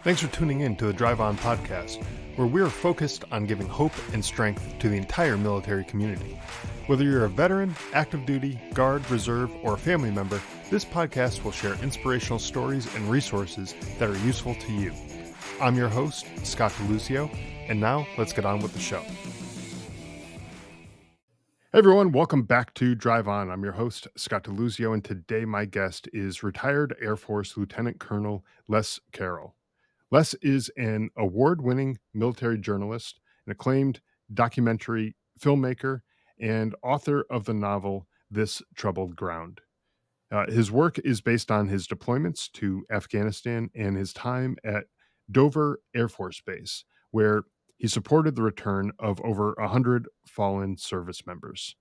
Thanks for tuning in to the Drive On podcast, where we're focused on giving hope and strength to the entire military community. Whether you're a veteran, active duty, guard, reserve, or a family member, this podcast will share inspirational stories and resources that are useful to you. I'm your host, Scott DeLuzio, and now let's get on with the show. Hey everyone, welcome back to Drive On. I'm your host, Scott DeLuzio, and today my guest is retired Air Force Lieutenant Colonel Les Carroll. Les is an award-winning military journalist, an acclaimed documentary filmmaker, and author of the novel This Troubled Ground. His work is based on his deployments to Afghanistan and his time at Dover Air Force Base, where he supported the return of over 100 fallen service members.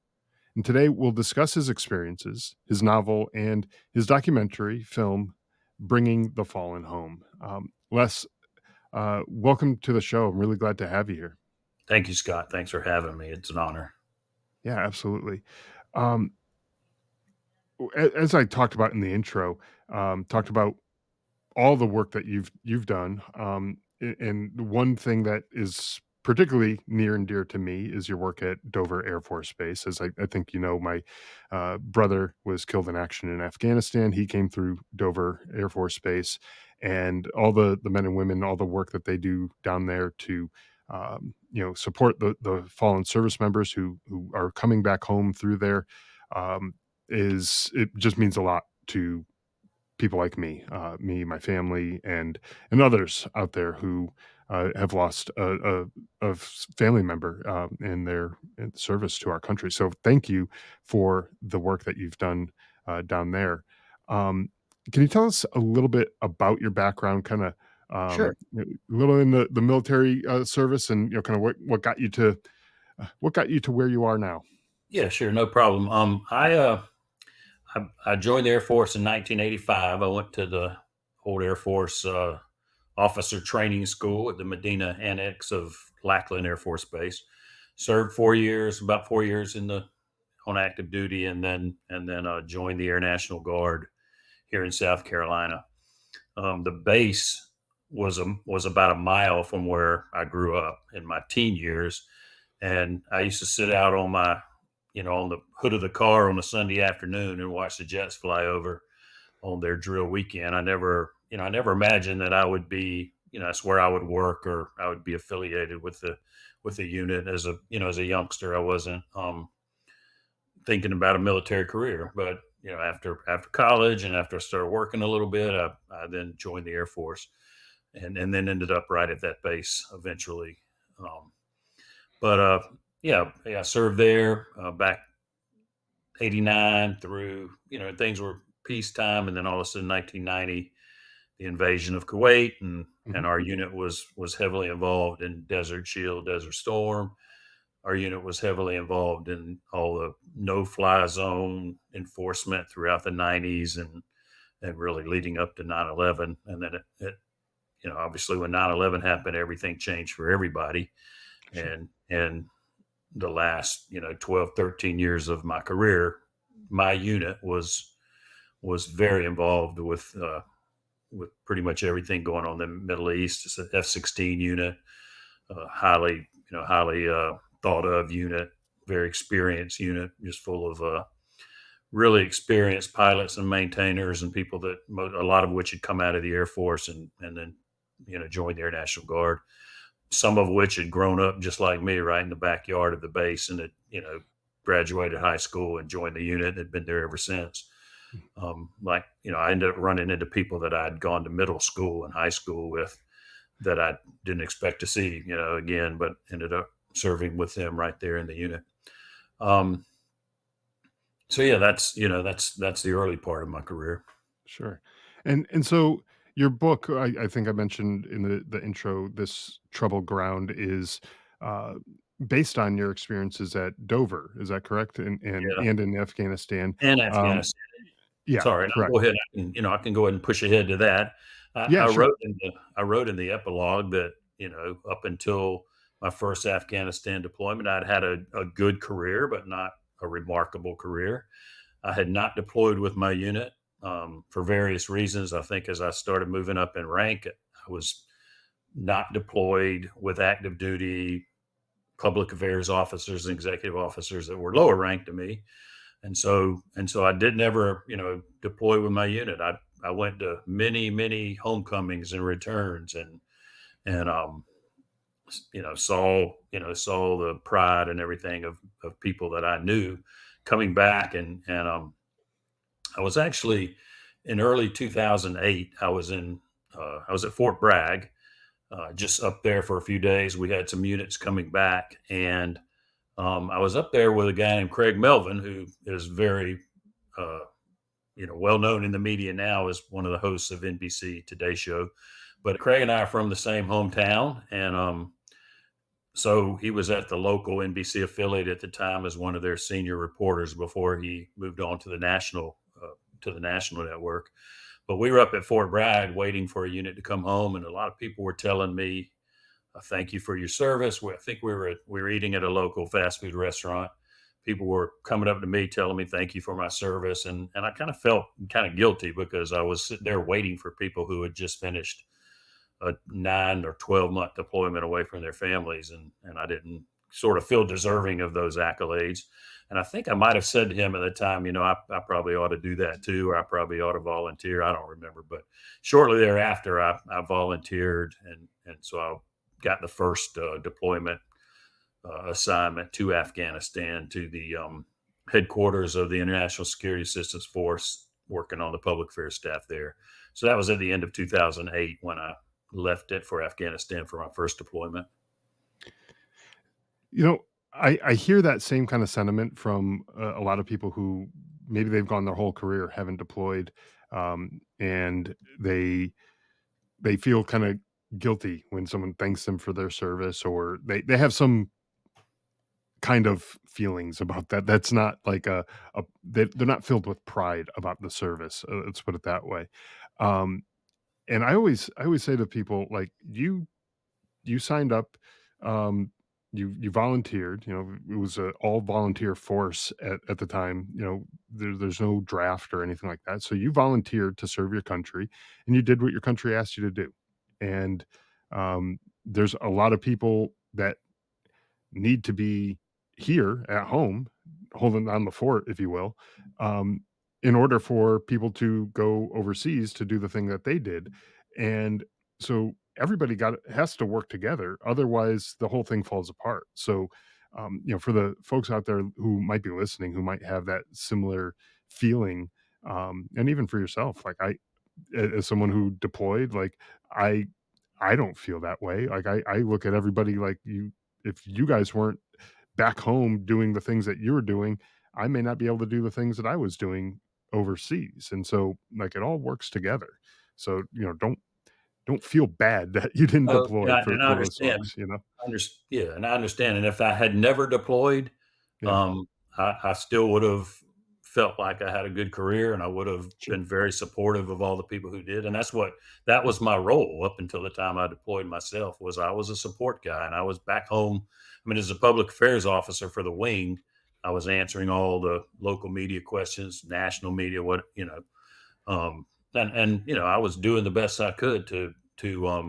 And today we'll discuss his experiences, his novel, and his documentary film, Bringing the Fallen Home. Les, welcome to the show. I'm really glad to have you here. Thank you, Scott. Thanks for having me. It's an honor. Yeah, absolutely. Um, as I talked about in the intro, talked about all the work that you've done. And one thing that is particularly near and dear to me is your work at Dover Air Force Base. As I think you know, my brother was killed in action in Afghanistan. He came through Dover Air Force Base, and all the men and women, all the work that they do down there to support the fallen service members who are coming back home through there, it just means a lot to people like me, my family, and others out there who have lost a family member in service to our country. So thank you for the work that you've done down there. Um, can you tell us a little bit about your background, kind of Sure. a little in the military service, and kind of what got you to where you are now? Yeah, sure. No problem. I joined the Air Force in 1985. I went to the old Air Force officer training school at the Medina Annex of Lackland Air Force Base. Served 4 years, about 4 years on active duty, and then joined the Air National Guard here in South Carolina. The base was about a mile from where I grew up in my teen years, and I used to sit out on on the hood of the car on a Sunday afternoon and watch the jets fly over on their drill weekend. I never imagined that I would be, that's where I would work or I would be affiliated with the unit as as a youngster. I wasn't thinking about a military career, but after college and after I started working a little bit, I then joined the Air Force and then ended up right at that base eventually. But I served there back 89 through, things were peacetime. And then all of a sudden, 1990, the invasion of Kuwait and our unit was heavily involved in Desert Shield, Desert Storm. Our unit was heavily involved in all the no-fly zone enforcement throughout the 90s and really leading up to 9/11. And then obviously when 9/11 happened, everything changed for everybody. Sure. And the last 12, 13 years of my career, my unit was very involved with pretty much everything going on in the Middle East. It's an F-16 unit, highly thought of unit, very experienced unit, just full of really experienced pilots and maintainers and people that a lot of which had come out of the Air Force and then joined the Air National Guard. Some of which had grown up just like me, right in the backyard of the base, and had graduated high school and joined the unit and had been there ever since. I ended up running into people that I'd gone to middle school and high school with that I didn't expect to see, again, but ended up serving with them right there in the unit. So yeah, that's the early part of my career. Sure. And so your book, I think I mentioned in the intro, This Troubled Ground is uh, based on your experiences at Dover. Is that correct? Yeah, And in Afghanistan. and Um, Afghanistan. yeah, Sorry, no, correct. go ahead. I can go ahead and push ahead to that. Yeah, sure. I wrote in the epilogue that up until my first Afghanistan deployment, I'd had a good career, but not a remarkable career. I had not deployed with my unit for various reasons. I think as I started moving up in rank, I was not deployed with active duty public affairs officers and executive officers that were lower ranked than me. And so I did never, deploy with my unit. I went to many, many homecomings and returns, and saw the pride and everything of people that I knew coming back. And I was actually in early 2008. I was at Fort Bragg, just up there for a few days. We had some units coming back, and I was up there with a guy named Craig Melvin, who is very uh, well known in the media now as one of the hosts of NBC Today Show. But Craig and I are from the same hometown, and so he was at the local NBC affiliate at the time as one of their senior reporters before he moved on to the national network. But we were up at Fort Bragg waiting for a unit to come home, and a lot of people were telling me, "Thank you for your service." I think we were eating at a local fast food restaurant. People were coming up to me telling me thank you for my service, and I kind of felt kind of guilty because I was sitting there waiting for people who had just finished a 9 or 12 month deployment away from their families, and I didn't sort of feel deserving of those accolades. And I think I might have said to him at the time, I probably ought to do that too, or I probably ought to volunteer. I don't remember, but shortly thereafter, I volunteered, and so I got the first deployment assignment to Afghanistan, to the headquarters of the International Security Assistance Force, working on the public affairs staff there. So that was at the end of 2008 when I left it for Afghanistan for my first deployment. You know, I hear that same kind of sentiment from a lot of people who maybe they've gone their whole career, haven't deployed, and they feel kind of guilty when someone thanks them for their service, or they have some kind of feelings about that. That's not like they're not filled with pride about the service. Let's put it that way. Um, and I always say to people, like, you signed up, um, you volunteered, it was a all volunteer force at the time, there's no draft or anything like that. So you volunteered to serve your country, and you did what your country asked you to do. And there's a lot of people that need to be here at home, holding on the fort, if you will, um, in order for people to go overseas to do the thing that they did. And so everybody has to work together. Otherwise, the whole thing falls apart. So, for the folks out there who might be listening, who might have that similar feeling, and even for yourself, like as someone who deployed, like I, I don't feel that way. Like I look at everybody like you. If you guys weren't back home doing the things that you were doing, I may not be able to do the things that I was doing overseas. And so, like, it all works together. So, don't feel bad that you didn't Oh, deploy yeah, for and I those understand. folks. Yeah, and I understand. And if I had never deployed, Yeah, um, I still would have felt like I had a good career, and I would have sure. been very supportive of all the people who did. And that was my role up until the time I deployed myself. Was I was a support guy, and I was back home. I mean, as a public affairs officer for the wing, I was answering all the local media questions, national media, um, and I was doing the best I could to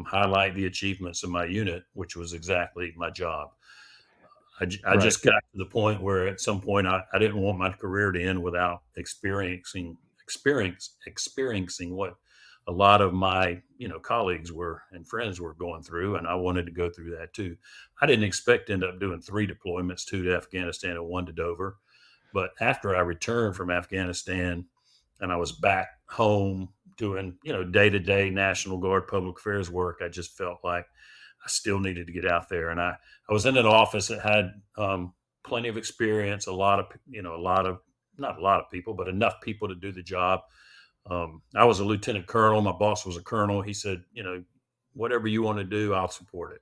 highlight the achievements of my unit, which was exactly my job. I Right. just got to the point where at some point I didn't want my career to end without experiencing what a lot of my colleagues were and friends were going through, and I wanted to go through that too. I didn't expect to end up doing 3 deployments, two to Afghanistan and one to Dover. But after I returned from Afghanistan and I was back home doing, day to day National Guard public affairs work, I just felt like I still needed to get out there. And I was in an office that had plenty of experience, not a lot of people, but enough people to do the job. I was a lieutenant colonel. My boss was a colonel. He said, whatever you want to do, I'll support it.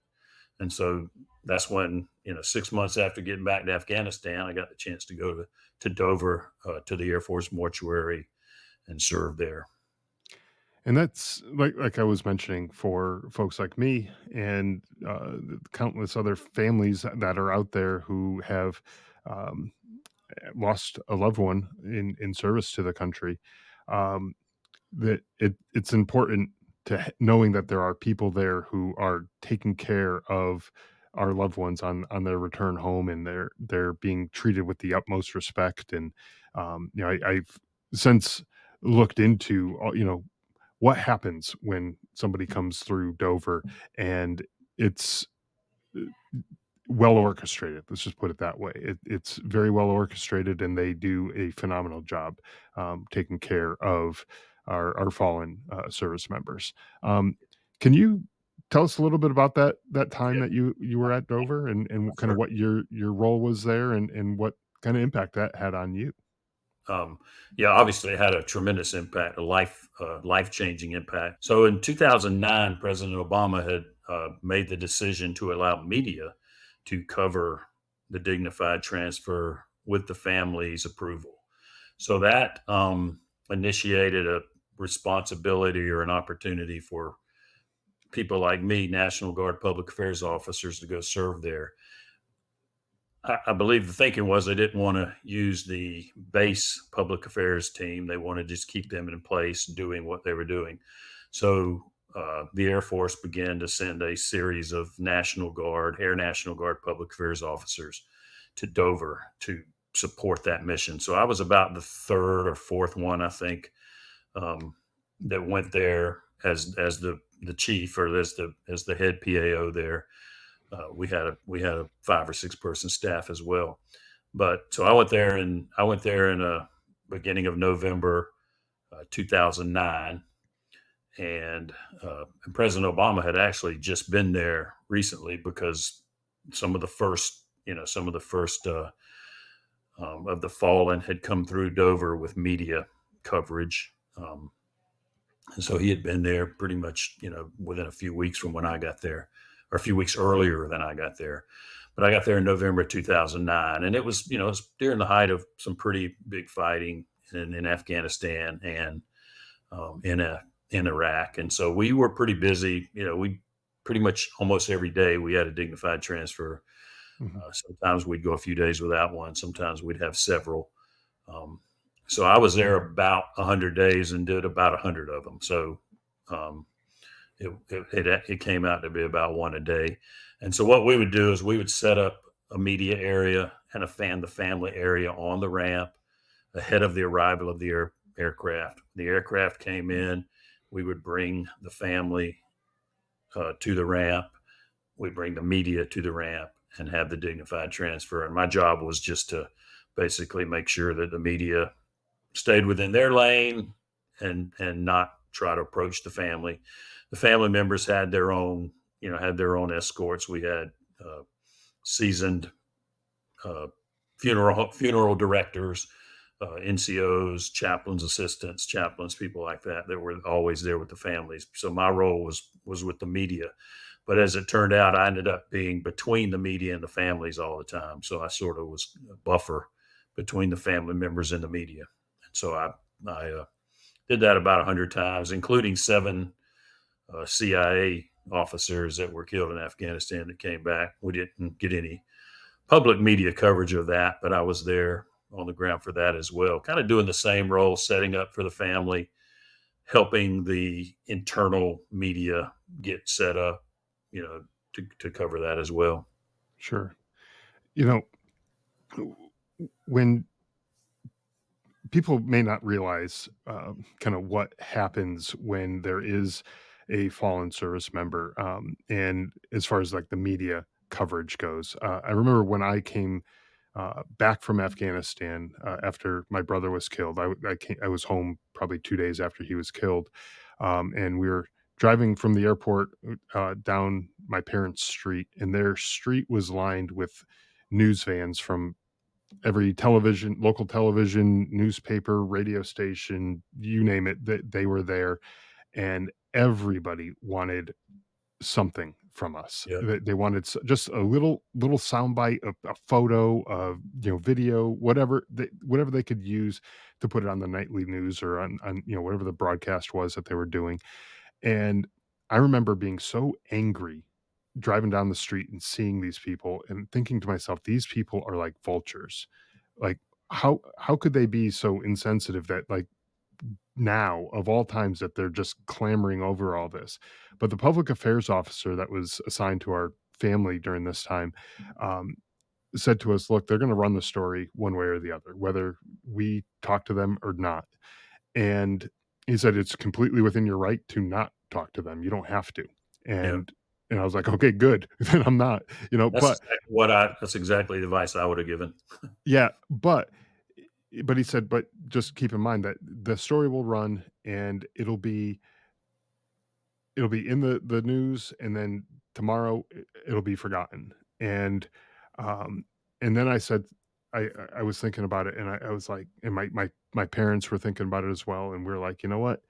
And so that's when, 6 months after getting back to Afghanistan, I got the chance to go to Dover, to the Air Force mortuary, and serve there. And that's like I was mentioning, for folks like me and the countless other families that are out there who have um, lost a loved one in service to the country. Um, that it's important. knowing that there are people there who are taking care of our loved ones on their return home, and they're being treated with the utmost respect. And I've since looked into what happens when somebody comes through Dover, and it's well orchestrated. Let's just put it that way. It's very well orchestrated, and they do a phenomenal job taking care of our fallen service members. Um, can you tell us a little bit about that time Yeah, that you were at Dover, and kind of sure. what your role was there, and what kind of impact that had on you? Um, yeah, obviously it had a tremendous impact, life changing impact. So in 2009, President Obama had made the decision to allow media to cover the dignified transfer with the family's approval. So that initiated a responsibility or an opportunity for people like me, National Guard public affairs officers, to go serve there. I believe the thinking was they didn't want to use the base public affairs team. They wanted to just keep them in place doing what they were doing. So the Air Force began to send a series of National Guard, Air National Guard public affairs officers to Dover to support that mission. So I was about the third or fourth one, I think, um, that went there as the chief or as the head PAO there. We had a 5 or 6 person staff as well. But so I went there in a beginning of November 2009, and President Obama had actually just been there recently because some of the first of the fallen had come through Dover with media coverage. And so he had been there pretty much, within a few weeks from when I got there, or a few weeks earlier than I got there. But I got there in November 2009, and it was during the height of some pretty big fighting in Afghanistan and in Iraq, and so we were pretty busy. We pretty much almost every day we had a dignified transfer. Mhm. Sometimes we'd go a few days without one. Sometimes we'd have several. Um, so I was there about 100 days and did about 100 of them. So um, it came out to be about one a day. And so what we would do is we would set up a media area and the family area on the ramp ahead of the arrival of the aircraft. The aircraft came in, we would bring the family to the ramp. We bring the media to the ramp and have the dignified transfer. And my job was just to basically make sure that the media stayed within their lane and not try to approach the family. The family members had their own escorts. We had seasoned uh, funeral directors, NCOs, chaplains, assistants, chaplains, people like that were always there with the families. So my role was with the media, but as it turned out, I ended up being between the media and the families all the time. So I sort of was a buffer between the family members and the media. And so I did that about 100 times, including 7 CIA officers that were killed in Afghanistan that came back. We didn't get any public media coverage of that, but I was there on the ground for that as well, kind of doing the same role, setting up for the family, helping the internal media get set up, to cover that as well. Sure. You know, when people may not realize kind of what happens when there is a fallen service member, and as far as like the media coverage goes, I remember when I came back from Afghanistan after my brother was killed. I was home probably 2 days after he was killed, and we were driving from the airport down my parents' street, and their street was lined with news vans from every local television, newspaper, radio station, you name it, they were there, and everybody wanted something from us. Yeah. They wanted just a little soundbite, a photo, of video, whatever they could use to put it on the nightly news or on whatever the broadcast was that they were doing. And I remember being so angry driving down the street and seeing these people and thinking to myself, these people are like vultures. Like, how could they be so insensitive that, like, now of all times that they're just clamoring over all this. But the public affairs officer that was assigned to our family during this time, um, said to us, "Look, they're gonna run the story one way or the other, whether we talk to them or not." And he said, "It's completely within your right to not talk to them. You don't have to." Yeah. And I was like, "Okay, good. Then I'm not," That's but exactly what I that's exactly the advice I would have given. yeah, but he said, "But just keep in mind that the story will run and it'll be in the news, and then tomorrow it'll be forgotten." Um and then I said, I was thinking about it, and I was like, and my parents were thinking about it as well, and we are like, "You know what?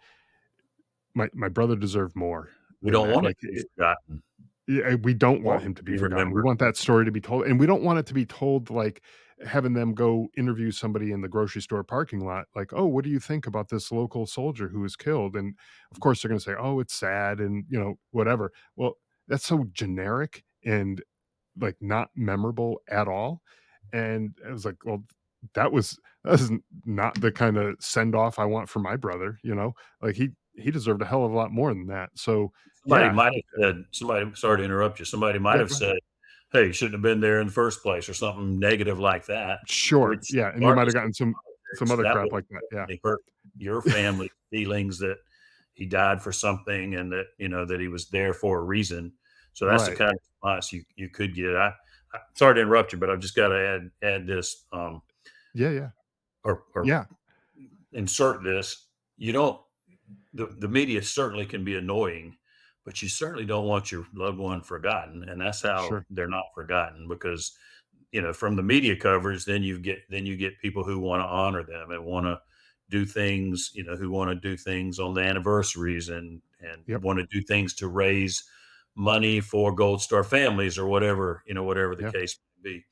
My brother deserved more We than don't that." want it Like, to be forgotten. yeah, we don't We want want him it to to be be forgotten. We remembered. want that story to be told, and we don't want it to be told like having them go interview somebody in the grocery store parking lot, like, "Oh, what do you think about this local soldier who was killed?" And of course, they're gonna say, "Oh, it's sad," and whatever. Well, that's so generic and like not memorable at all. And I was like, "Well, that was not the kind of send off I want for my brother. Like he deserved a hell of a lot more than that." So Somebody yeah, might have said somebody sorry to interrupt you. Somebody might yeah, have go ahead. said, "Hey, you shouldn't have been there in the first place," or something negative like that, Sure, which yeah, and you might have regardless of gotten some politics, other that crap would like that, yeah. definitely hurt your family's feelings that he died for something and that, that he was there for a reason. So that's the Right. kind of response you could get. I sorry to interrupt you, but I've just gotta add this, Yeah, yeah. or Yeah, insert this. You don't the media certainly can be annoying, but you certainly don't want your loved one forgotten, and that's how sure. they're not forgotten because from the media coverage, then you get people who want to honor them and want to do things, who want to do things on the anniversaries and Yep. want to do things to raise money for Gold Star families or whatever the Yeah, case may be.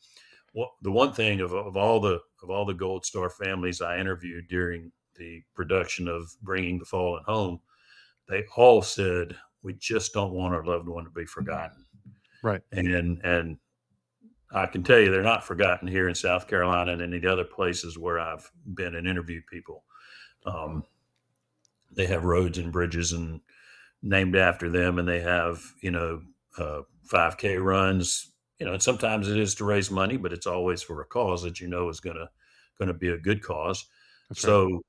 Well, the one thing of all the Gold Star families I interviewed during the production of Bringing the Fallen Home, they all said we just don't want our loved one to be forgotten. right. And I can tell you they're not forgotten here in South Carolina and any of the other places where I've been and interviewed people. Um, they have roads and bridges and named after them, and they have 5K runs. And sometimes it is to raise money, but it's always for a cause that is gonna be a good cause. That's right. So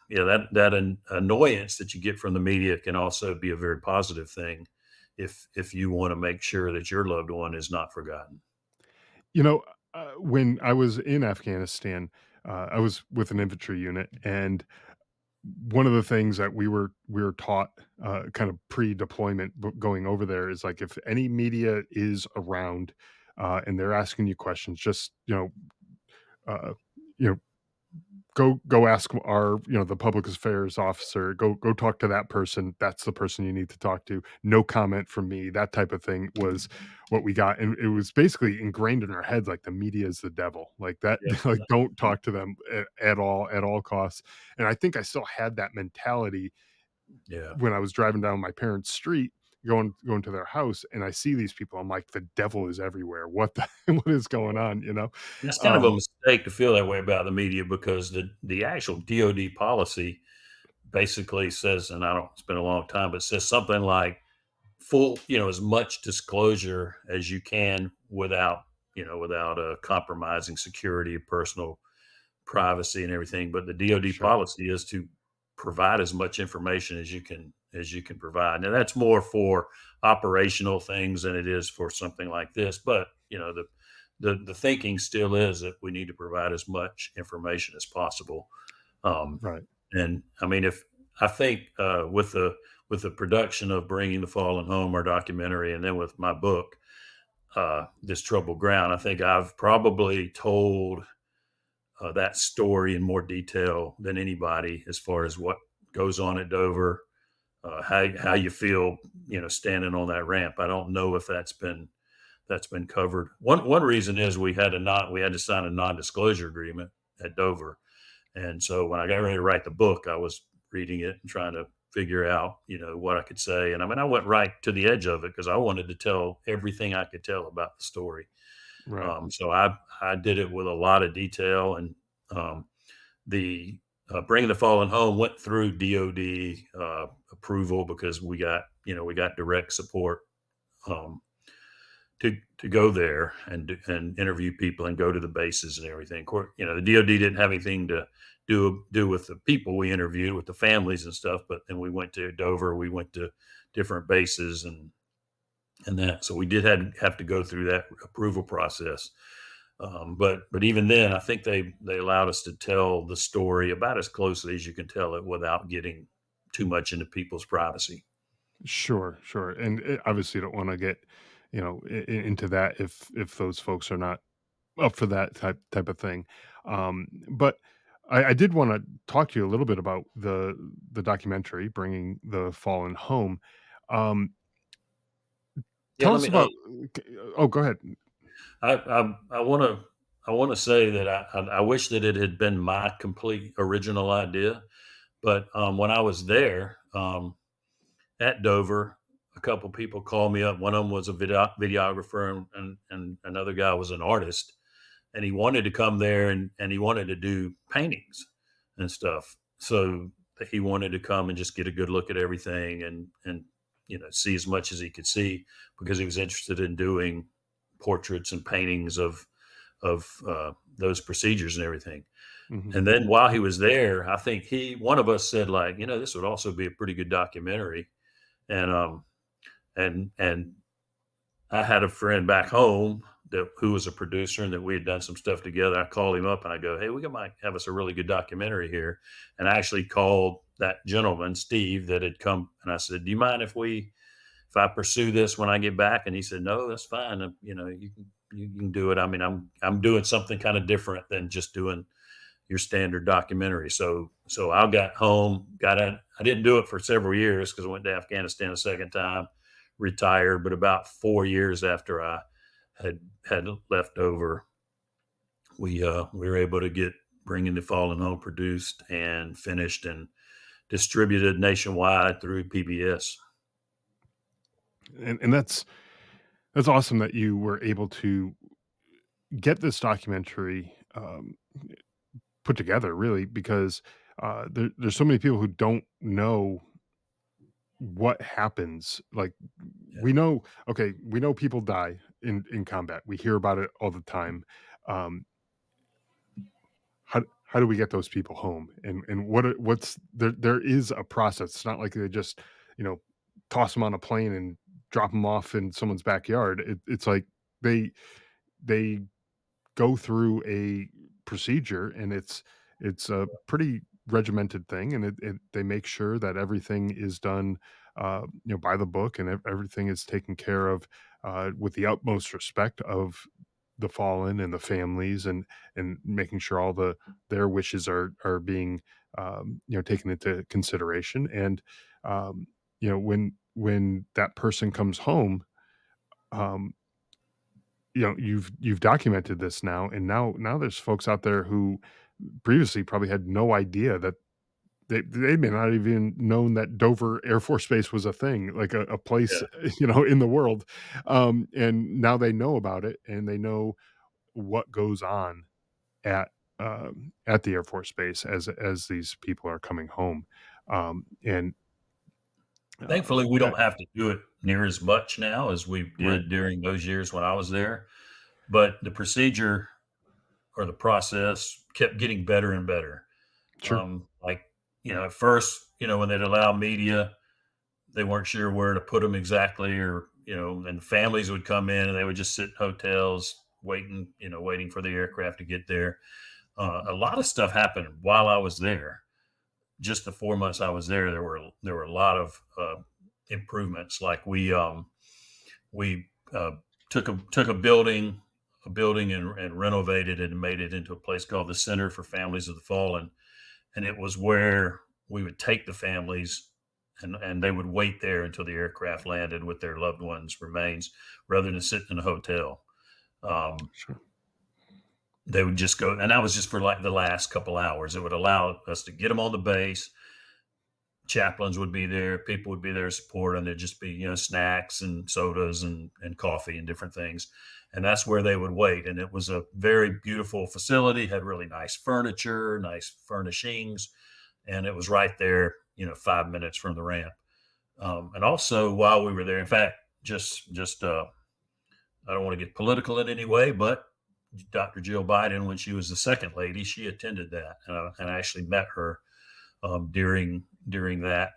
yeah, that annoyance that you get from the media can also be a very positive thing if you want to make sure that your loved one is not forgotten. You know, when I was in Afghanistan, I was with an infantry unit, and one of the things that we were taught, kind of pre-deployment going over there is like if any media is around, and they're asking you questions, just uh, you know, go ask our the public affairs officer, go talk to that person. That's the person you need to talk to. No comment from me. That type of thing was what we got, and it was basically ingrained in our heads like the media is the devil, like that. Yeah, Like, don't talk to them at all costs. And I think I still had that mentality yeah. when I was driving down my parents' street, going to their house, and I see these people. I'm like, the devil is everywhere. What the what is going on? And it's kind of a Um, mistake to feel that way about the media because the actual DoD policy basically says, and I don't it's been a long time, but it says something like full, as much disclosure as you can without compromising security, personal privacy, and everything. But the DoD sure. policy is to provide as much information as you can provide. Now that's more for operational things than it is for something like this. But the thinking still is that we need to provide as much information as possible. Um, Right. and I mean, if I think with the production of Bringing the Fallen Home, our documentary, and then with my book, This Troubled Ground, I think I've probably told that story in more detail than anybody as far as what goes on at Dover, how you feel, standing on that ramp. I don't know if that's been covered. One reason is we had to sign a non-disclosure agreement at Dover, and so when I got ready to write the book, I was reading it and trying to figure out, what I could say. And I mean, I went right to the edge of it because I wanted to tell everything I could tell about the story. Right. So I did it with a lot of detail, and um, the Bringing the Fallen home went through DoD approval because we got direct support um, to go there and interview people and go to the bases and everything. Of course, the DoD didn't have anything to do with the people we interviewed, with the families and stuff. But then we went to Dover, we went to different bases and that. So we did have to go through that approval process. But even then, I think they allowed us to tell the story about as closely as you can tell it without getting too much into people's privacy. Sure, sure, and, obviously, you don't wanna get, into that if those folks are not up for that type of thing. But I did wanna talk to you a little bit about the documentary, Bringing the Fallen Home. Um, Yeah, Tell let us me. about oh, go ahead. I want to say that I wish that it had been my complete original idea, but when I was there at Dover, a couple people called me up. One of them was a videographer, and another guy was an artist, and he wanted to come there and he wanted to do paintings and stuff. So he wanted to come and just get a good look at everything and see as much as he could see because he was interested in doing portraits and paintings of those procedures and everything. Mhm, And then while he was there, I think one of us said like, this would also be a pretty good documentary. And and I had a friend back home who was a producer and that we had done some stuff together. I called him up and I go, "Hey, might have us a really good documentary here." And I actually called that gentleman, Steve, that had come, and I said, "Do you mind if I pursue this when I get back?" And he said, "No, that's fine. You can do it. I mean, I'm doing something kind of different than just doing your standard documentary." So I got home, got in. I didn't do it for several years because I went to Afghanistan a second time, retired. But about 4 years after I had left over, we were able to get Bringing the Fallen home produced and finished and distributed nationwide through PBS. and that's awesome that you were able to get this documentary, put together, really, because, there's so many people who don't know what happens. Like, Yeah. we know people die in combat. We hear about it all the time. Um, how do we get those people home? And what's there is a process. It's not like they just, you know, toss them on a plane and drop them off in someone's backyard. It's like they they go through a procedure, and it's a pretty regimented thing, and they make sure that everything is done, by the book, and everything is taken care of, with the utmost respect of the fallen and the families, and making sure all their wishes are being, taken into consideration. And when that person comes home, um, you've documented this now, and now there's folks out there who previously probably had no idea that they may not even known that Dover Air Force Base was a thing, like a place, Yeah. in the world. And now they know about it, and they know what goes on at at the Air Force Base as these people are coming home. And Thankfully, we that don't have to do it near as much now as we right, did during those years when I was there. But the procedure or the process kept getting better and better. sure, Like, at first, when they'd allow media, they weren't sure where to put them exactly, or, and families would come in and they would just sit in hotels waiting for the aircraft to get there. A lot of stuff happened while I was there. Just the 4 months I was there, there were a lot of improvements. Like we took a building and renovated it and made it into a place called the Center for Families of the Fallen, and it was where we would take the families and they would wait there until the aircraft landed with their loved ones' remains, rather than sitting in a hotel. Um, sure. they would just go, and that was just for like the last couple hours. It would allow us to get them on the base, chaplains would be there, people would be there to support, and there'd just be, snacks and sodas and coffee and different things. And that's where they would wait. And it was a very beautiful facility, had really nice furniture, nice furnishings, and it was right there, 5 minutes from the ramp. And also while we were there, in fact, just I don't want to get political in any way, but Dr. Jill Biden, when she was the second lady, she attended that, and I actually met her during that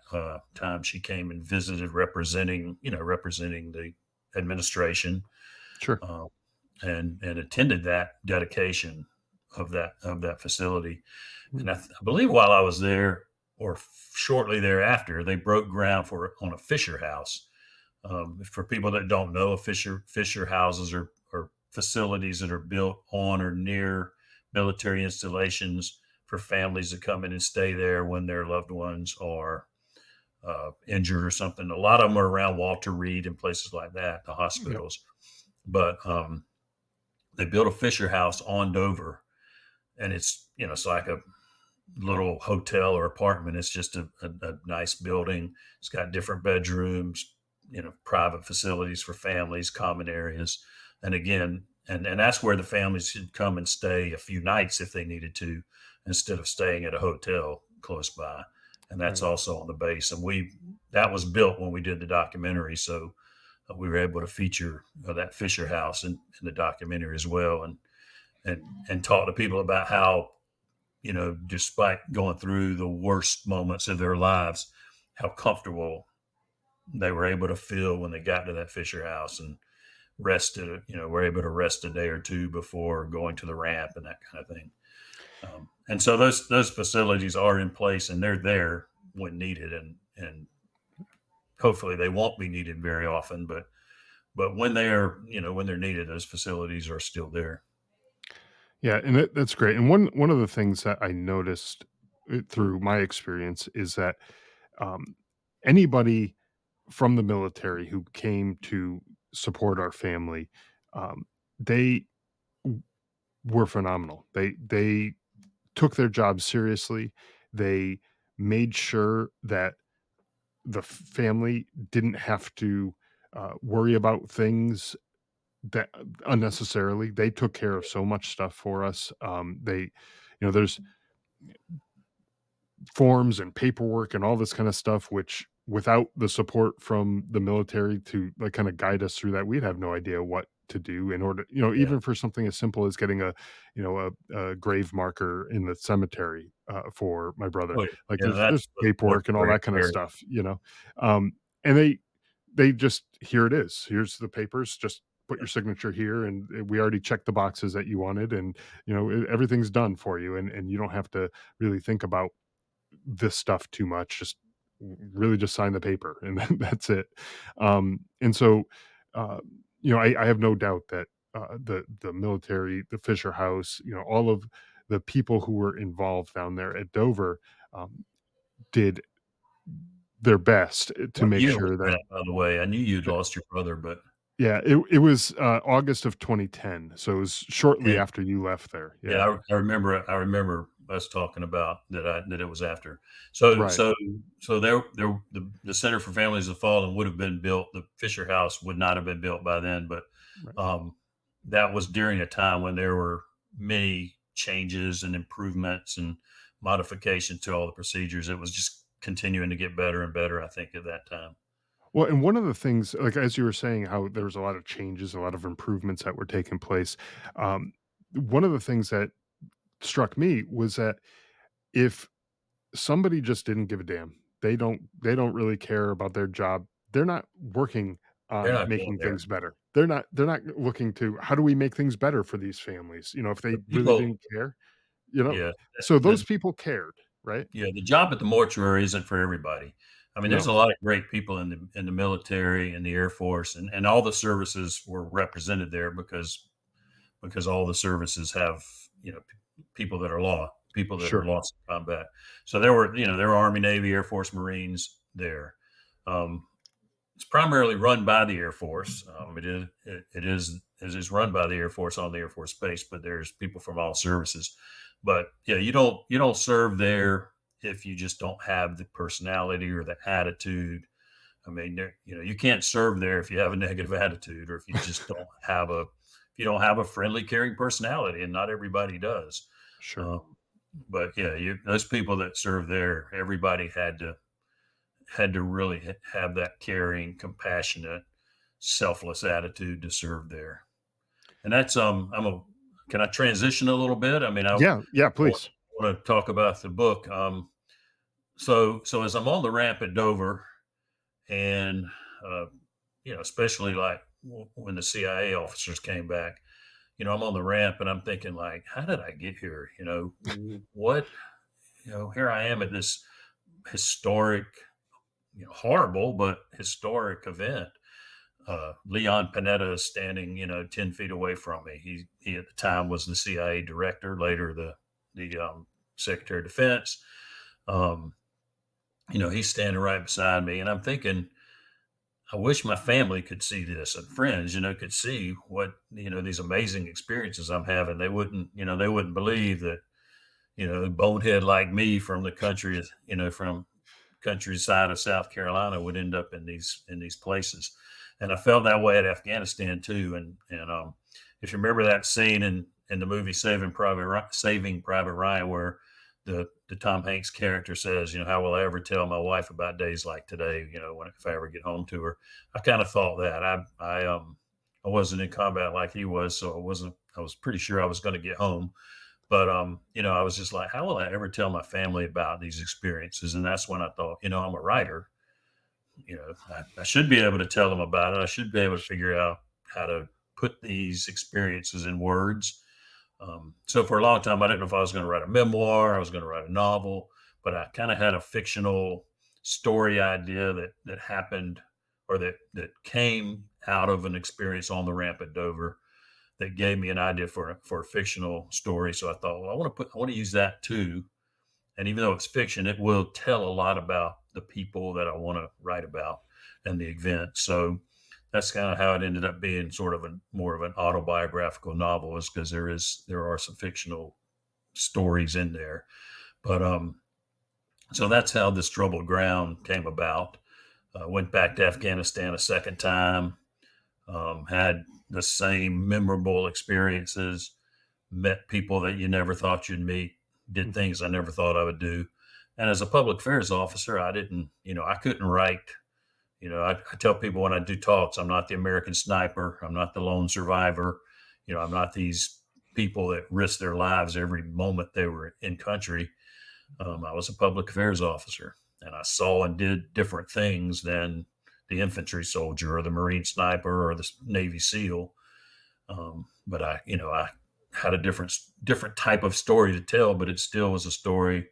time. She came and visited, representing the administration, Sure. uh, and attended that dedication of that facility. Mm. And I believe while I was there, or shortly thereafter, they broke ground for on a Fisher House. For people that don't know, a Fisher houses are facilities that are built on or near military installations for families to come in and stay there when their loved ones are injured or something. A lot of them are around Walter Reed and places like that, the Yep. hospitals. But they built a Fisher House on Dover, and it's like a little hotel or apartment. It's just a nice building. It's got different bedrooms, private facilities for families, common areas. And again, and that's where the families should come and stay a few nights if they needed to, instead of staying at a hotel close by. And that's Right. also on the base. And that was built when we did the documentary. So we were able to feature that Fisher House in the documentary as well. And talk to people about how, despite going through the worst moments of their lives, how comfortable they were able to feel when they got to that Fisher House and rested, were able to rest a day or two before going to the ramp and that kind of thing. And so those facilities are in place and they're there when needed, and hopefully they won't be needed very often, but when they are, when they're needed, those facilities are still there. Yeah, and that's great. And one of the things that I noticed through my experience is that um, anybody from the military who came to support our family, they w- were phenomenal. They took their job seriously. They made sure that the family didn't have to worry about things that unnecessarily. They took care of so much stuff for us. There's forms and paperwork and all this kind of stuff, which without the support from the military to like kind of guide us through that, we'd have no idea what to do in order, Yeah. even for something as simple as getting a grave marker in the cemetery for my brother. Oh, yeah. Like Yeah. That's there's what paperwork and all very, that kind of very, stuff. And they just, here it is. Here's the papers. Just put yeah. your signature here, and we already checked the boxes that you wanted, and everything's done for you, and you don't have to really think about this stuff too much. Just really just sign the paper and then that's it. And so, uh, I have no doubt that the military, the Fisher House, all of the people who were involved down there at Dover did their best to What make year was sure that. that, by the way? I knew you'd lost your brother, but Yeah, it was August of 2010, so it was shortly and after you left there. yeah, Yeah, I remember us talking about that it was after. So right, so so there the Center for Families of Fallen would have been built. The Fisher House would not have been built by then, but right. um, that was during a time when there were many changes and improvements and modifications to all the procedures. It was just continuing to get better and better, I think, at that time. Well, and one of the things, like as you were saying, how there was a lot of changes, a lot of improvements that were taking place. Um, One of the things that struck me was that if somebody just didn't give a damn, they don't really care about their job. They're not working They're on not going making there. things better. They're not looking to how do we make things better for these families. If The they really people, didn't care, you know. yeah, So the those people cared, right? Yeah, the job at the mortuary isn't for everybody. I mean, there's No, a lot of great people in the military and the Air Force, and all the services were represented there because all the services have, people that are people that are sure, lost in combat. So there were Army, Navy, Air Force, Marines there. Um, it's primarily run by the Air Force. It is run by the Air Force on the Air Force Base, but there's people from all services. But yeah, you don't serve there if you just don't have the personality or the attitude. I mean, you can't serve there if you have a negative attitude, or if you just don't have a if you don't have a friendly, caring personality, and not everybody does. Sure. Um, but yeah, those people that served there, everybody had to really have that caring, compassionate, selfless attitude to serve there. And that's I'm a can I transition a little bit? I mean, Yeah, yeah, want, please. want to talk about the book. So as I'm on the ramp at Dover, and uh, especially like when the CIA officers came back, I'm on the ramp and I'm thinking like, how did I get here? What? Here I am at this historic, horrible but historic event. Leon Panetta is standing, 10 feet away from me. He at the time was the CIA director, later the Secretary of Defense. Um, he's standing right beside me, and I'm thinking, I wish my family could see this and friends, could see what, these amazing experiences I'm having. They wouldn't believe that, bonehead like me from the country, from countryside of South Carolina would end up in these places. And I felt that way at Afghanistan too. And if you remember that scene in the movie Saving Private Ryan, where the Tom Hanks character says, how will I ever tell my wife about days like today? If I ever get home to her, I kind of thought that I wasn't in combat like he was, so I was pretty sure I was going to get home. But I was just like, how will I ever tell my family about these experiences? And that's when I thought, I'm a writer. I should be able to tell them about it. I should be able to figure out how to put these experiences in words. So for a long time, I didn't know if I was going to write a memoir, I was going to write a novel, but I kind of had a fictional story idea that happened, or that came out of an experience on the ramp at Dover, that gave me an idea for a fictional story. So I thought, well, I want to use that too. And even though it's fiction, it will tell a lot about the people that I want to write about and the event. So that's kind of how it ended up being sort of more of an autobiographical novel, is because there are some fictional stories in there. But so that's how this troubled ground came about. Went back to Afghanistan a second time, had the same memorable experiences, met people that you never thought you'd meet, did Mhm. things I never thought I would do. And as a public affairs officer, I couldn't write. I tell people when I do talks, I'm not the American sniper. I'm not the lone survivor. I'm not these people that risk their lives every moment they were in country. I was a public affairs officer, and I saw and did different things than the infantry soldier or the Marine sniper or the Navy SEAL. But I had a different type of story to tell, but it still was a story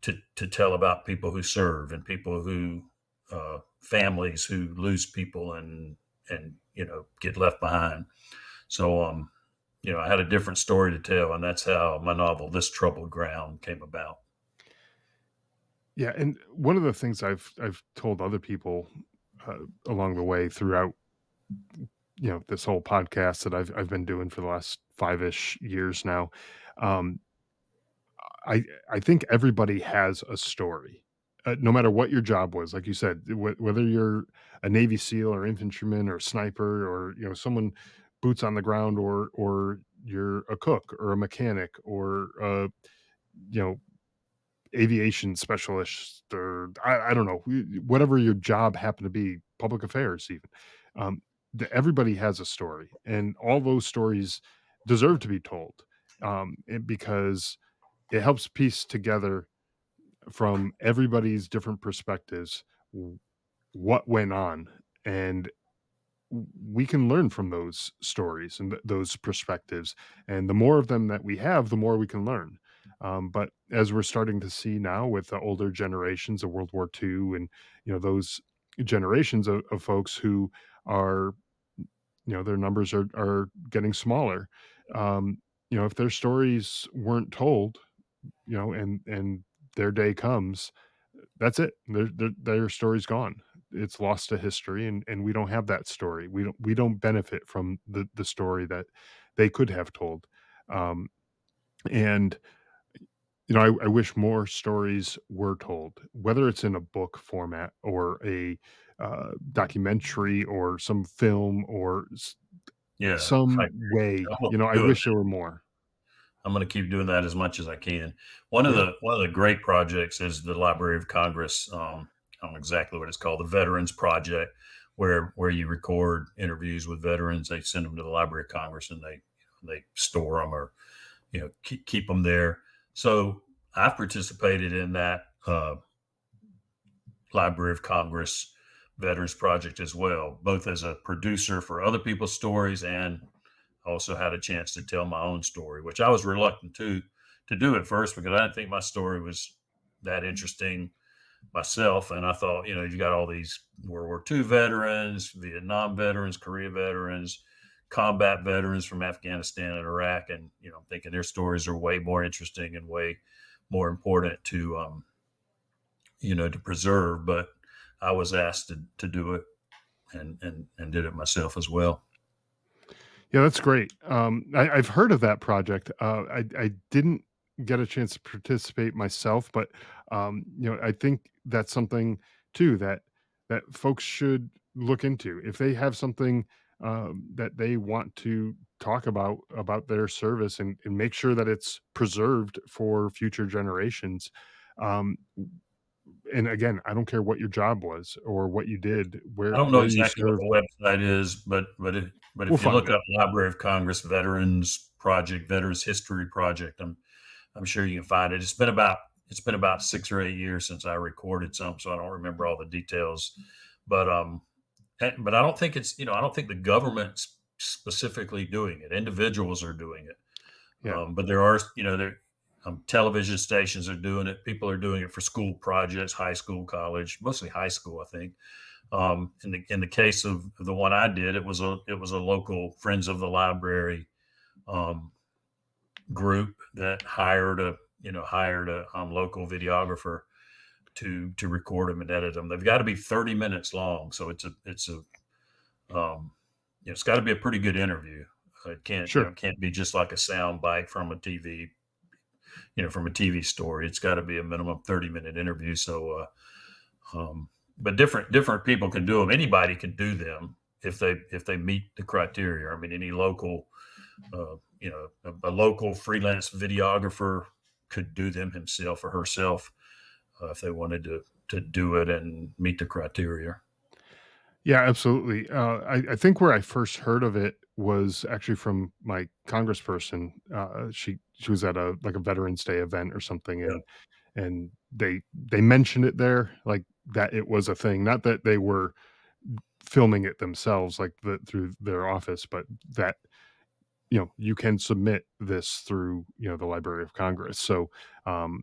to tell about people who serve, and people who families who lose people and get left behind. So I had a different story to tell, and that's how my novel This Troubled Ground came about. Yeah, and one of the things I've told other people, along the way throughout, this whole podcast that I've been doing for the last 5-ish years now, um, I I think everybody has a story, no matter what your job was. Like you said, whether you're a Navy SEAL or infantryman or sniper, or someone boots on the ground, or you're a cook or a mechanic, or you know aviation specialist, or I don't know, whatever your job happened to be, public affairs even. Um, Everybody has a story, and all those stories deserve to be told, because it helps piece together from everybody's different perspectives what went on, and we can learn from those stories and those perspectives, and the more of them that we have, the more we can learn. But as we're starting to see now with the older generations of World War II, and those generations of folks who are, their numbers are getting smaller. If their stories weren't told, and their day comes, that's it. Their story's gone. It's lost to history, and we don't have that story. We don't benefit from the story that they could have told. Um, and I wish more stories were told, whether it's in a book format or a documentary or some film or Yeah, I some agree. way. I'm gonna I keep doing wish there that. were more. I'm gonna keep doing that as much as I can. Yeah. One of the great projects is the Library of Congress. I don't know exactly what it's called, the Veterans Project, where you record interviews with veterans. They send them to the Library of Congress, and they store them, or keep them there. So I've participated in that Library of Congress Veterans Project as well, both as a producer for other people's stories, and also had a chance to tell my own story, which I was reluctant to do at first because I didn't think my story was that interesting myself. And I thought, you got all these World War II veterans, Vietnam veterans, Korea veterans, combat veterans from Afghanistan and Iraq, and I'm thinking their stories are way more interesting and way more important to preserve. But I was asked to do it, and did it myself as well. Yeah, that's great. I've heard of that project. I didn't get a chance to participate myself, but I think that's something too that folks should look into if they have something that they want to talk about their service and make sure that it's preserved for future generations. Um, and again, I don't care what your job was or what you did, I where don't know where you exactly what served. the website is, but We'll if you find look it. up Library of Congress Veterans Project, Veterans History Project, I'm sure you can find it. It's been about 6 or 8 years since I recorded some, so I don't remember all the details. But but I don't think I don't think the government's specifically doing it. Individuals are doing it. Yeah, But there are, television stations are doing it. People are doing it for school projects, high school, college, mostly high school, I think. In the case of the one I did, it was a local Friends of the Library um, group that hired a local videographer to record them and edit them. They've got to be 30 minutes long, so it's got to be a pretty good interview. It can't you know sure. it can't be just like a sound bite from a TV story. It's got to be a minimum 30-minute interview. So but different people can do them. Anybody can do them if they meet the criteria. I mean, any local, a local freelance videographer could do them himself or herself if they wanted to do it and meet the criteria. Yeah, absolutely. I think where I first heard of it was actually from my congressperson. She was at a Veterans Day event or something, Yeah, and they mentioned it there, like that it was a thing. Not that they were filming it themselves, like through their office, but that you can submit this through the Library of Congress. So um,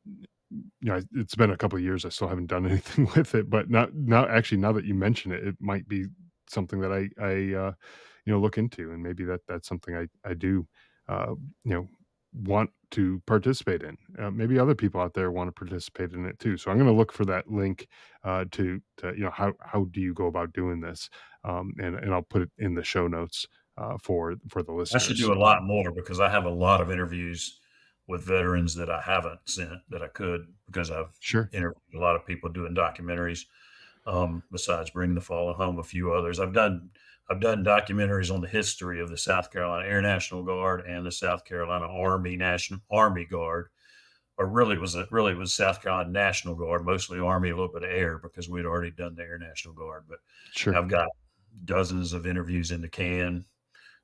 it's been a couple of years. I still haven't done anything with it, but now actually, now that you mention it, it might be something that I look into, and maybe that's something I do, uh, you know, want to participate in. Maybe other people out there want to participate in it too. So I'm going to look for that link to how do you go about doing this, and I'll put it in the show notes for the I should listeners. do a lot more because I have a lot of interviews with veterans that I haven't sent that I could, because I've Sure, interviewed a lot of people doing documentaries. Besides Bring the Fallen Home, a few others. I've done documentaries on the history of the South Carolina Air National Guard and the South Carolina Army Guard, or really it was South Carolina National Guard, mostly Army, a little bit of Air because we'd already done the Air National Guard. But sure. I've got dozens of interviews in the can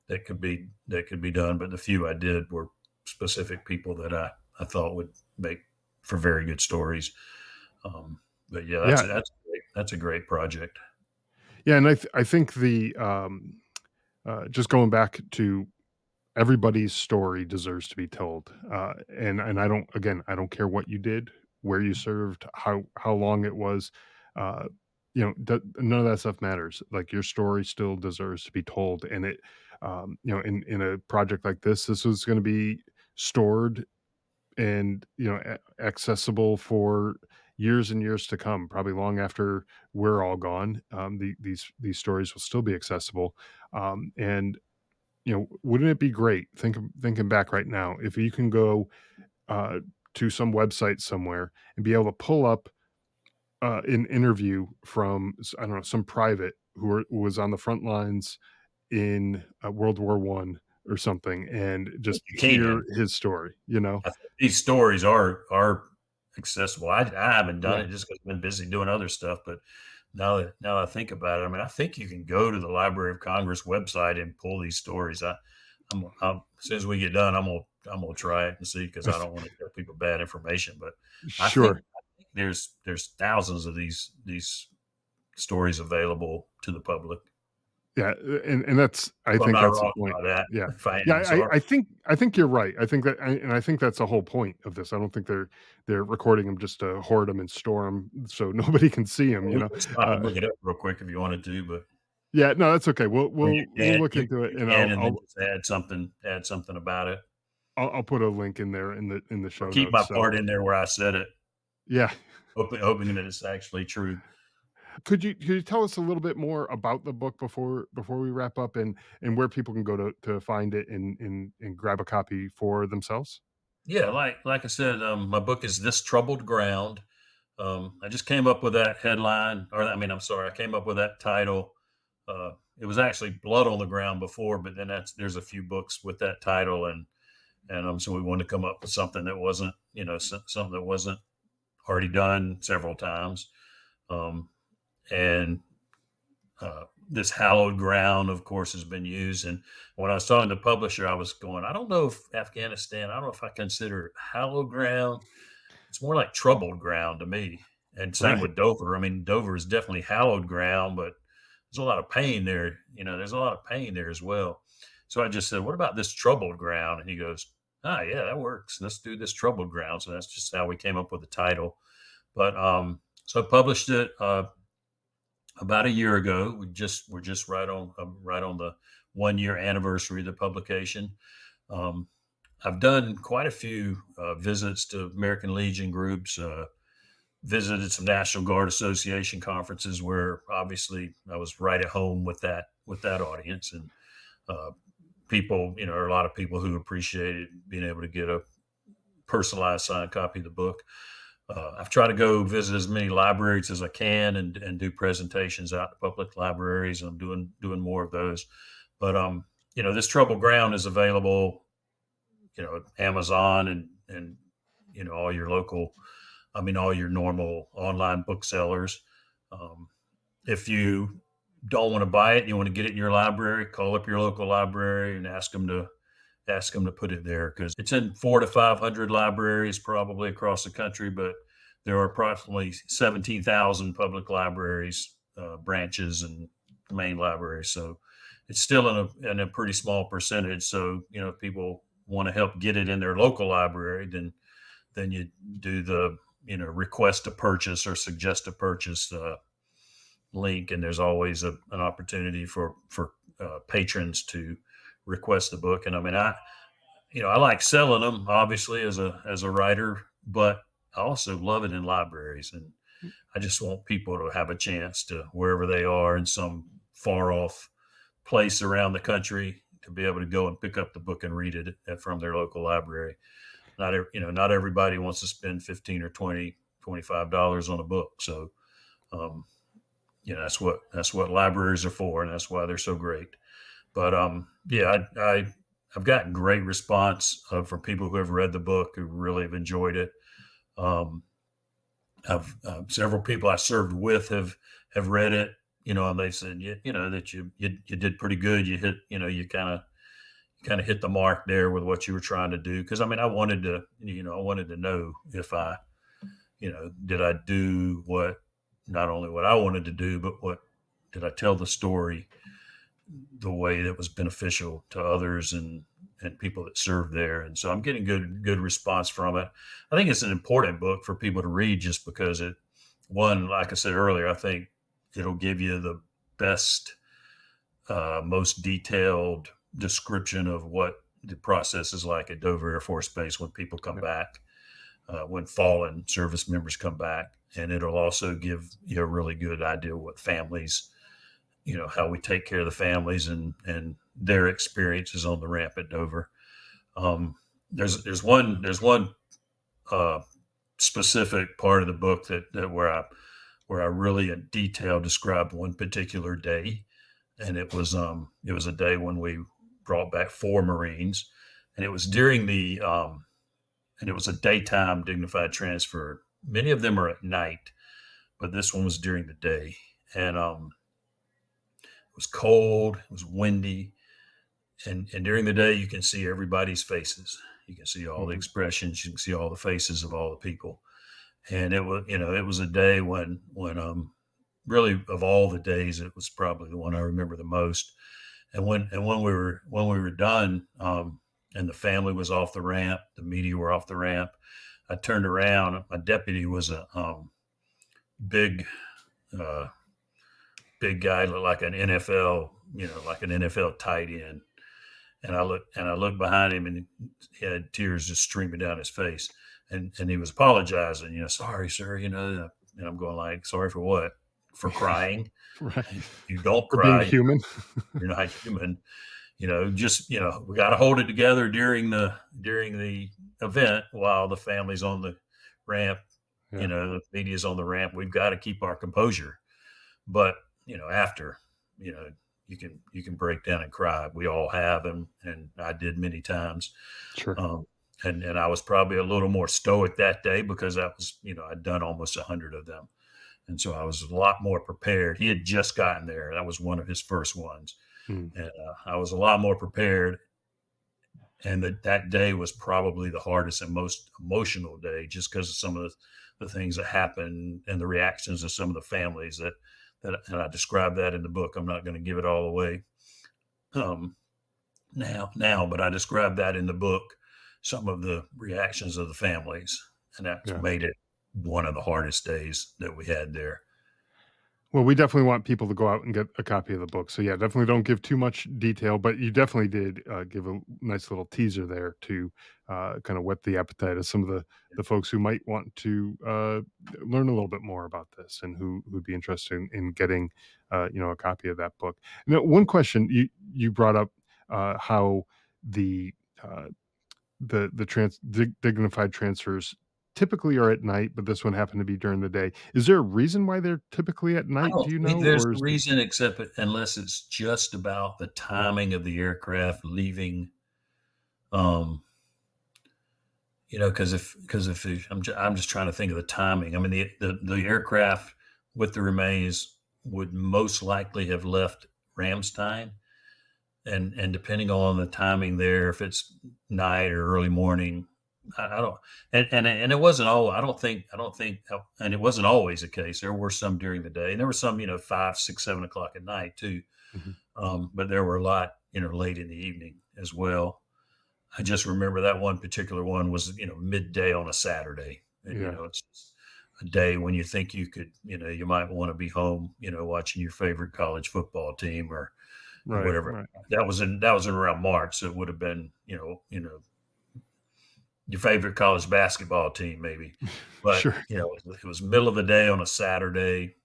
that could be done, but the few I did were specific people that I thought would make for very good stories. Um, but yeah, Yeah, that's a great project. yeah, and I think just going back to everybody's story deserves to be told, and I don't care what you did, where you served, how long it was, uh, none of that stuff matters. Like your story still deserves to be told, and in a project like this was going to be stored and accessible for years and years to come, probably long after we're all gone. These stories will still be accessible, and wouldn't it be great, thinking back right now, if you can go uh to some website somewhere and be able to pull up an interview from I don't know, some private who was on the front lines in World War One or something, and think just you hear can. his story. You know, I think these stories are accessible. I haven't done yeah, it just 'cause I've been busy doing other stuff, but now that I think about it, I mean, I think you can go to the Library of Congress website and pull these stories. As soon as we get done, I'm gonna try it and see because I don't want to tell people bad information. But sure, I think there's thousands of these stories available to the public. yeah, and that's I If I'm think not that's the wrong point. about that. Yeah, If I yeah, am, sorry. I think you're right. I think that, and I think that's the whole point of this. I don't think they're recording them just to hoard them and store them so nobody can see them. Well, You we know, can stop and uh, look it up real quick if you wanted to, but yeah, no, that's okay. or We'll look you into it, you and can and then just add something about it, I'll put a link in there in the or show keep my notes. So part in there where I said it, yeah, hoping that it's actually true. could you tell us a little bit more about the book before we wrap up, and where people can go to find it and grab a copy for themselves? Yeah, like I said, my book is This Troubled Ground. I just came up with that headline, or I mean, I'm sorry, I came up with that title. It was actually Blood on the Ground before, but then there's a few books with that title, and so we wanted to come up with something that wasn't, something that wasn't already done several times. Um, and This hallowed ground, of course, has been used. And when I was talking to the publisher, I was going, I don't know if Afghanistan, I don't know if I consider it hallowed ground. It's more like troubled ground to me. And same Right, with Dover. I mean, Dover is definitely hallowed ground, but there's a lot of pain there. There's a lot of pain there as well. So I just said, what about this troubled ground? And he goes, ah, yeah, that works. Let's do this troubled ground. So that's just how we came up with the title. But so I published it about a year ago. We're just right on the 1 year anniversary of the publication. Um, I've done quite a few visits to American Legion groups. Visited some National Guard Association conferences where obviously I was right at home with that audience, and uh, people, there are a lot of people who appreciated being able to get a personalized signed copy of the book. I've tried to go visit as many libraries as I can and do presentations out to public libraries. I'm doing more of those. But this Troubled Ground is available, Amazon and all your local, I mean all your normal online booksellers. Um, if you don't want to buy it, you want to get it in your library, call up your local library and ask them to put it there because it's in 400 to 500 libraries probably across the country, but there are approximately 17,000 public libraries, branches, and main libraries. So it's still in a pretty small percentage. So, if people want to help get it in their local library, then you do the, request to purchase or suggest a purchase link. And there's always an opportunity for patrons to request the book. And I mean, I like selling them obviously as a writer, but I also love it in libraries, and I just want people to have a chance to wherever they are in some far off place around the country to be able to go and pick up the book and read it from their local library. Not everybody wants to spend 15 or 20, $25 on a book. So, um, that's what libraries are for, and that's why they're so great. But yeah, I've gotten great response from people who have read the book who really have enjoyed it. Um, I've several people I served with have read it, and they said, that you did pretty good. You hit, you kind of hit the mark there with what you were trying to do. Because I mean, I wanted to know if did I do what not only what I wanted to do, but what did I tell the story the way that was beneficial to others and people that served there. And so I'm getting good response from it. I think it's an important book for people to read just because like I said earlier, I think it'll give you the best, most detailed description of what the process is like at Dover Air Force Base when people come yeah, back, when fallen service members come back. And it'll also give you a really good idea of what families, how we take care of the families and their experiences on the ramp at Dover. There's one uh, specific part of the book that where I really in detail described one particular day, and it was a day when we brought back 4 Marines, and it was during the and it was a daytime dignified transfer. Many of them are at night, but this one was during the day, and it was cold, it was windy, and during the day you can see everybody's faces. You can see all the Mhm. expressions. You can see all the faces of all the people, and it was it was a day when really of all the days it was probably the one I remember the most. And when we were done, and the family was off the ramp, the media were off the ramp. I turned around. My deputy was a big, uh, big guy, looked like an NFL, like an NFL tight end. And I looked behind him, and he had tears just streaming down his face, and he was apologizing. Sorry, sir. And I'm going like, sorry for what? For crying? Right. You don't For being cry. human. You're not human. Just we got to hold it together during the event while the family's on the ramp. Yeah, The media's on the ramp. We've got to keep our composure. But after, you know, you can break down and cry. We all have, and I did many times. sure. Um, and I was probably a little more stoic that day because that was, I'd done almost 100 of them, and so I was a lot more prepared. He had just gotten there. That was one of his first ones, Mm, and I was a lot more prepared. And that day was probably the hardest and most emotional day, just because of some of the things that happened and the reactions of some of the families and I described that in the book. I'm not going to give it all away um, now, but I described that in the book, some of the reactions of the families, and that yeah. made it one of the hardest days that we had there. Well, we definitely want people to go out and get a copy of the book. So yeah, definitely don't give too much detail, but you definitely did give a nice little teaser there to kind of whet the appetite of some of the folks who might want to learn a little bit more about this and who'd be interested in getting a copy of that book. Now, one question you brought up how the uh, dignified transfers typically are at night, but this one happened to be during the day. Is there a reason why they're typically at I night? don't Do you think know, there's or a is it reason except unless it's just about the yeah, timing of the aircraft leaving. Um, because if I'm just trying to think of the timing. I mean, the aircraft with the remains would most likely have left Ramstein, and depending on the timing there, if it's night or early morning, I don't. And it wasn't all. I don't think, and it wasn't always the case. There were some during the day, and there were some 5, 6, 7 o'clock at night too. mhm, But there were a lot late in the evening as well. I just remember that one particular one was, midday on a Saturday. And, yeah, it's just a day when you think you might want to be home, watching your favorite college football team or right, whatever. right, That was in around March. So it would have been, your favorite college basketball team, maybe. But, sure, it was middle of the day on a Saturday,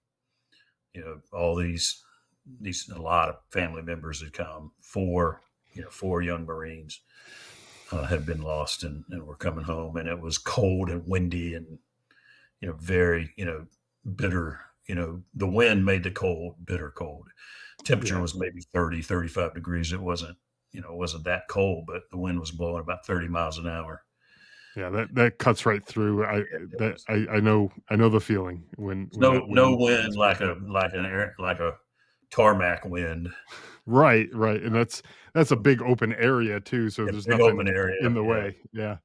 all these, a lot of family members had come, 4 young Marines had been lost and were coming home, and it was cold and windy and very bitter. The wind made the cold bitter cold. Temperature yeah, was maybe 30, 35 degrees. It wasn't that cold, but the wind was blowing about 30 miles an hour. yeah. That cuts right through. I It that was I know the feeling when no that no wind wind hits right there. like a tarmac wind. Right, right, and that's a Um, big open area too, so a there's big open nothing in area. the Yeah, way. Yeah,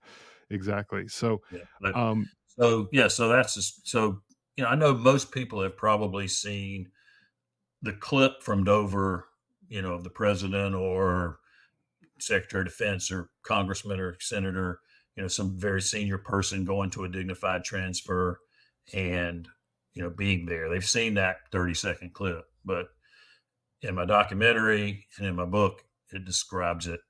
exactly. So, yeah. But um, so that's just so I know most people have probably seen the clip from Dover, of the president or secretary of defense or congressman or senator, some very senior person going to a dignified transfer and, being there. They've seen that 30-second clip. But in my documentary and in my book, it describes it.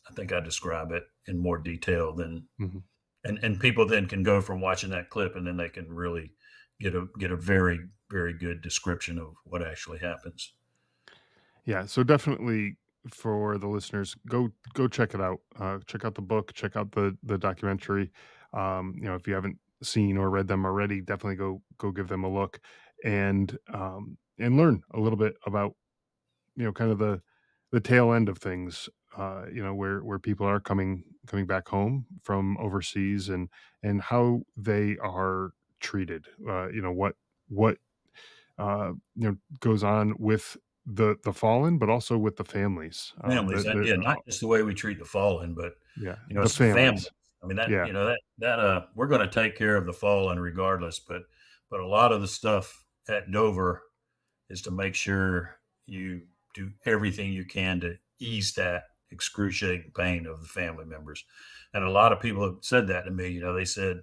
I think I describe it in more detail than, mhm. and people then can go from watching that clip and then they can really get a very, very good description of what actually happens. Yeah, so definitely for the listeners, go check it out. Check out the book, check out the documentary. If you haven't seen or read them already, definitely go give them a look, and learn a little bit about, kind of the tail end of things, where people are coming back home from overseas, and how they are treated. What goes on with the fallen, but also with the families. Families, yeah, not just the way we treat the fallen, but, Yeah, it's the family. families. I mean, that Yeah, you know, we're gonna take care of the fallen regardless, but a lot of the stuff at Dover is to make sure you do everything you can to ease that excruciating pain of the family members. And a lot of people have said that to me. They said,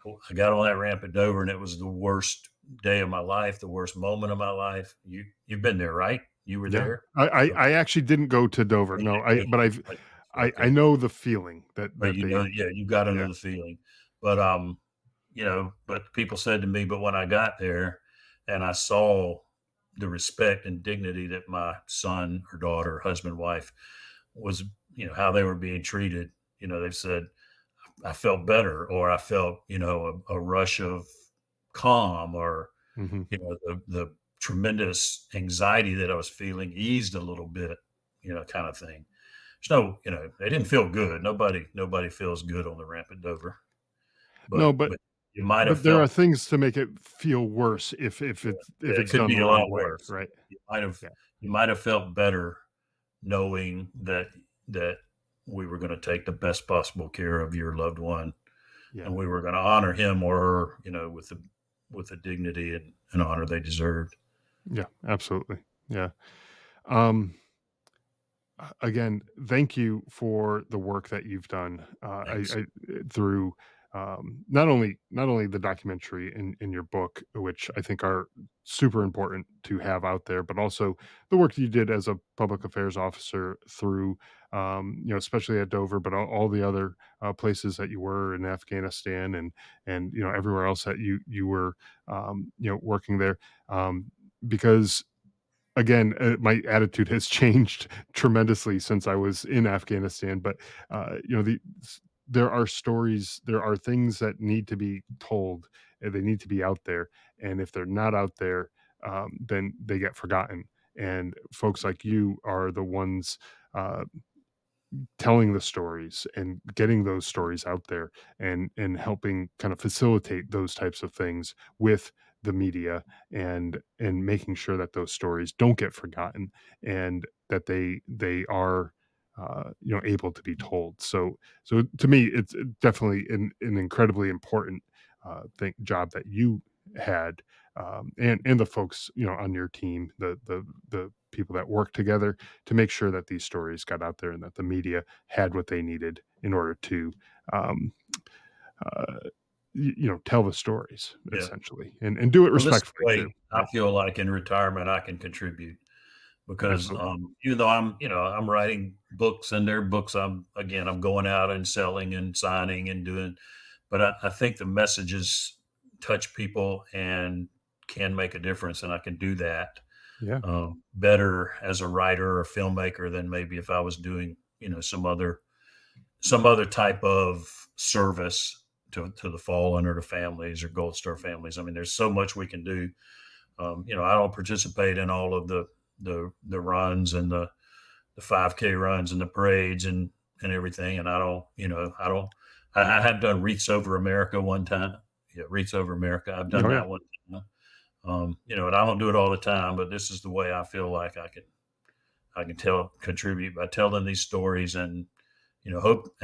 "Oh, I got on that ramp at Dover and it was the worst day of my life, the worst moment of my life." You've been there, right? You were yeah. there? I actually didn't go to Dover. No, I Okay. know the feeling But that they. yeah, you got into Yeah. the feeling. But but people said to me, but when I got there and I saw the respect and dignity that my son or daughter, husband, wife was, how they were being treated, they said, I felt better, or I felt, a rush of calm, or, Mhm. the tremendous anxiety that I was feeling eased a little bit, kind of thing. There's no, they didn't feel good. Nobody feels good on the ramp at Dover, No, but you might have but there are felt, things to make it feel worse if it it's could done be the a wrong lot way, worse. right? You might have Yeah, you might have felt better knowing that we were going to take the best possible care of your loved one, yeah, and we were going to honor him or her, with the dignity and honor they deserved. yeah, absolutely. Yeah. Um Again, thank you for the work that you've done. Thanks. Through, not only the documentary in your book, which I think are super important to have out there, but also the work you did as a public affairs officer through, especially at Dover, but all the other places that you were in Afghanistan, and everywhere else that you were, working there, because again, my attitude has changed tremendously since I was in Afghanistan, but, there are stories, there are things that need to be told, and they need to be out there, and if they're not out there, then they get forgotten, and folks like you are the ones, uh, telling the stories and getting those stories out there, and helping kind of facilitate those types of things with the media, and making sure that those stories don't get forgotten, and that they are, able to be told. So to me, it's definitely an incredibly important job that you had, and the folks on your team, the people that work together to make sure that these stories got out there, and that the media had what they needed in order to, um, uh, tell the stories Yeah. essentially, and do it Well, this is the respectfully too. way I Yeah, feel like in retirement I can contribute. Because absolutely. even though I'm writing books and they're books, I'm going out and selling and signing and doing, but I think the messages touch people and can make a difference, and I can do that Yeah. better as a writer or filmmaker than maybe if I was doing some other type of service to the fallen or to families or Gold Star families. I mean, there's so much we can do. I don't participate in all of the runs and the 5K runs and the parades and everything. And I have done Wreaths Over America one time. Yeah, Wreaths Over America. I've done Oh, yeah. that one time. And I don't do it all the time, but this is the way I feel like I can contribute by telling these stories, and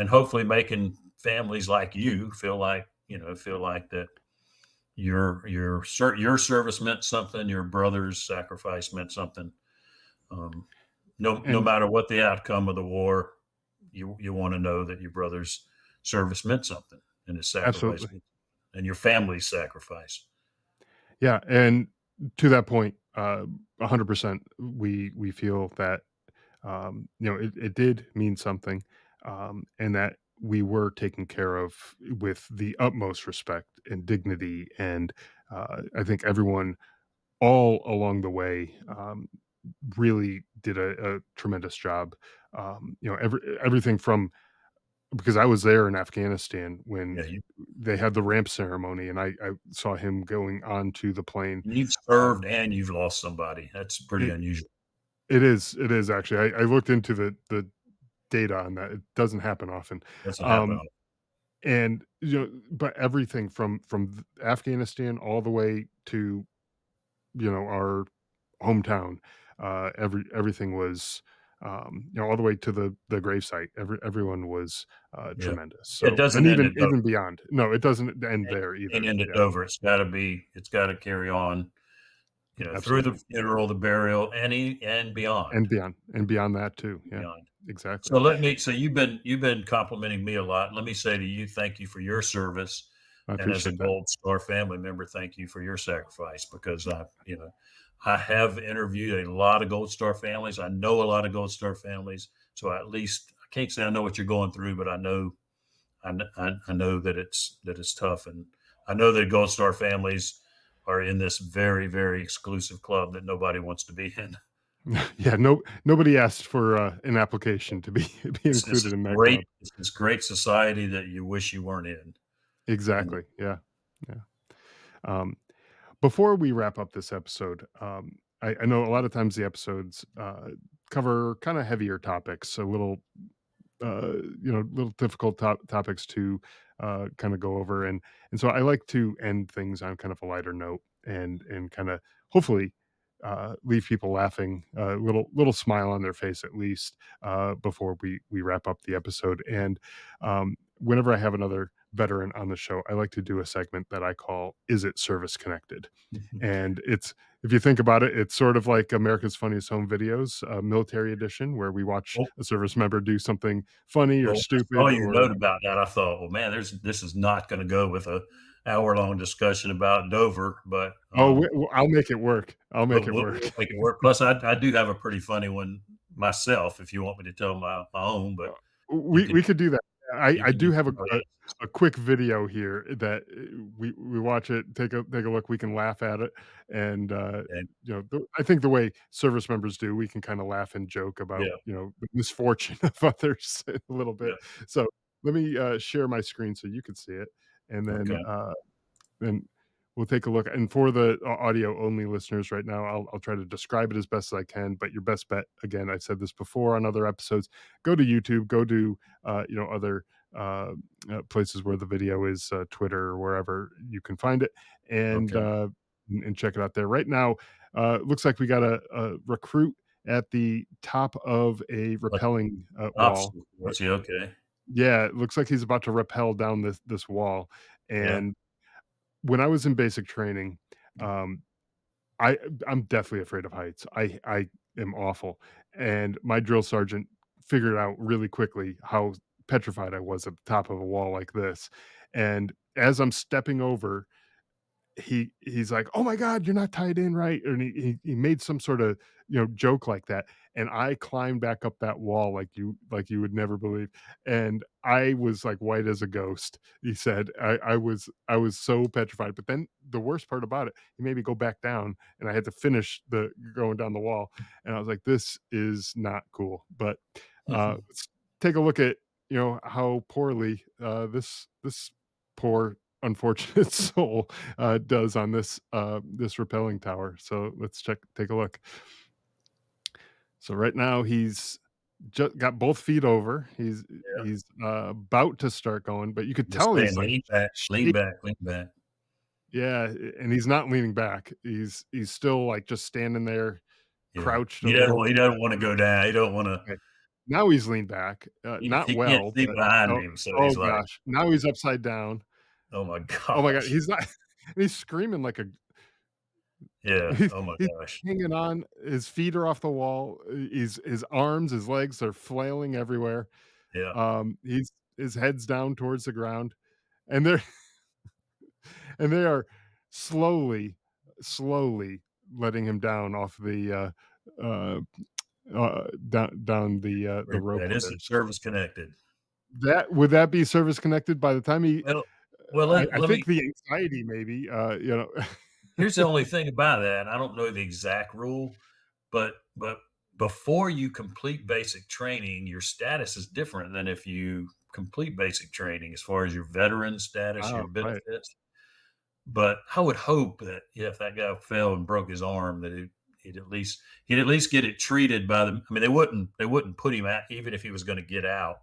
hopefully making families like you feel like that your service meant something, your brother's sacrifice meant something. Um, no And matter what the outcome of the war, you want to know that your brother's service meant something, and his sacrifice, absolutely. and your family's sacrifice. Yeah, and to that point, 100%, we feel that, it did mean something, and that we were taken care of with the utmost respect and dignity. And I think everyone all along the way, really did a tremendous job. Everything from because I was there in Afghanistan Yeah, when they had the ramp ceremony, and I saw him going onto the plane. you've Um, served and you've lost somebody. That's pretty it unusual. it is actually. I looked into the data on that. It doesn't happen often. Doesn't happen. Um, and, but everything from Afghanistan all the way to, our hometown, everything was, all the way to the gravesite. Everyone was, Yeah. tremendous. It So, and doesn't end even at Dover. even beyond. No, it doesn't end It there either. can't end at Yeah, Dover. It's gotta carry on, through the absolutely. funeral, the burial, and beyond, And beyond that too. and Yeah, beyond. exactly. So you've been complimenting me a lot. Let me say to you, thank you for your service, I and as a appreciate that. Gold Star family member, thank you for your sacrifice because I have interviewed a lot of Gold Star families. I know a lot of Gold Star families, so at least I can't say I know what you're going through, but I know that it's tough, and I know that Gold Star families are in this very, very exclusive club that nobody wants to be in. Yeah, nobody asked for, an application to be be It's this included is in that great. club. It's this great society that you wish you weren't in. And Exactly, yeah, yeah. Um, Before we wrap up this episode, I know a lot of times the episodes, cover kinda heavier topics, a little little difficult topics to kind of go over, and so I like to end things on kind of a lighter note, and kind of hopefully leave people laughing, a little smile on their face at least, before we wrap up the episode. And whenever I have another veteran on the show, I like to do a segment that I call "Is It Service Connected?" And it's, if you think about it, it's sort of like America's Funniest Home Videos, military edition, where we watch well, a service member do something funny or well, when I saw stupid your or, note about that, I thought, well, man, this is not going to go with a hour-long discussion about Dover, but "Oh, I'll make it work. I'll make it we'll work." make it work. Plus, I do have a pretty funny one myself. If you want me to tell my own, but Uh, you we can could do that. I you do have can go ahead. a quick video here that, we watch it, take a look, we can laugh at it, and, And I think the way service members do, we can kinda laugh and joke about, yeah, the misfortune of others a little bit. yeah, So, let me, share my screen so you can see it, and okay, then we'll take a look. And for the audio only listeners right now, I'll try to describe it as best as I can. But your best bet, again, I said this before on other episodes, go to YouTube, go to other uh, places where the video is, Twitter or wherever you can find it, and okay. uh, and check it out there. Right now, looks like we got a recruit at the top of a Like rappelling wall. obstacle course, yeah, okay, Yeah, it looks like he's about to rappel down this wall. yeah. And when I was in basic training, um, I I'm deathly afraid of heights. I am awful, and my drill sergeant figured out really quickly how petrified I was at the top of a wall like this. And as I'm stepping over, he's like, "Oh my god, you're not tied in right," and he made some sort of, joke like that, and I climbed back up that wall like you would never believe, and I was like white as a ghost. He said, I was so petrified, but then the worst part about it, he made me go back down, and I had to finish the going down the wall, and I was like, "This is not cool." But let's take a look at, how poorly, this poor unfortunate soul does on this rappelling tower. So let's take a look. So right now he's just got both feet over. Yeah, He's about to start going, but you could just tell saying, he's like, lean back, lean back. yeah, and he's not leaning back. He's still like just standing there, Yeah, crouched a little. he doesn't wanna go down, he don't wanna Okay. Now he's leaned back, not he can't well, see but behind oh, him, so oh he's like, gosh, now he's upside down. "Oh my Oh my god, gosh." he's not. He's screaming like a Yeah, He's oh my he's gosh. hanging on, his feet are off the wall, his arms, his legs are flailing everywhere, Yeah. his head's down towards the ground, and they're and they are slowly letting him down off down the Where's rope that? Is there, it so service connected? that would that be service connected by the time he Well well, I let think me the anxiety maybe, here's the only thing about that, I don't know the exact rule, but before you complete basic training, your status is different than if you complete basic training as far as your veteran status, Oh, your right. benefits. But I would hope that, yeah, if that guy fell and broke his arm, that he'd at least get it treated by the. I mean, they wouldn't put him out even if he was going to get out.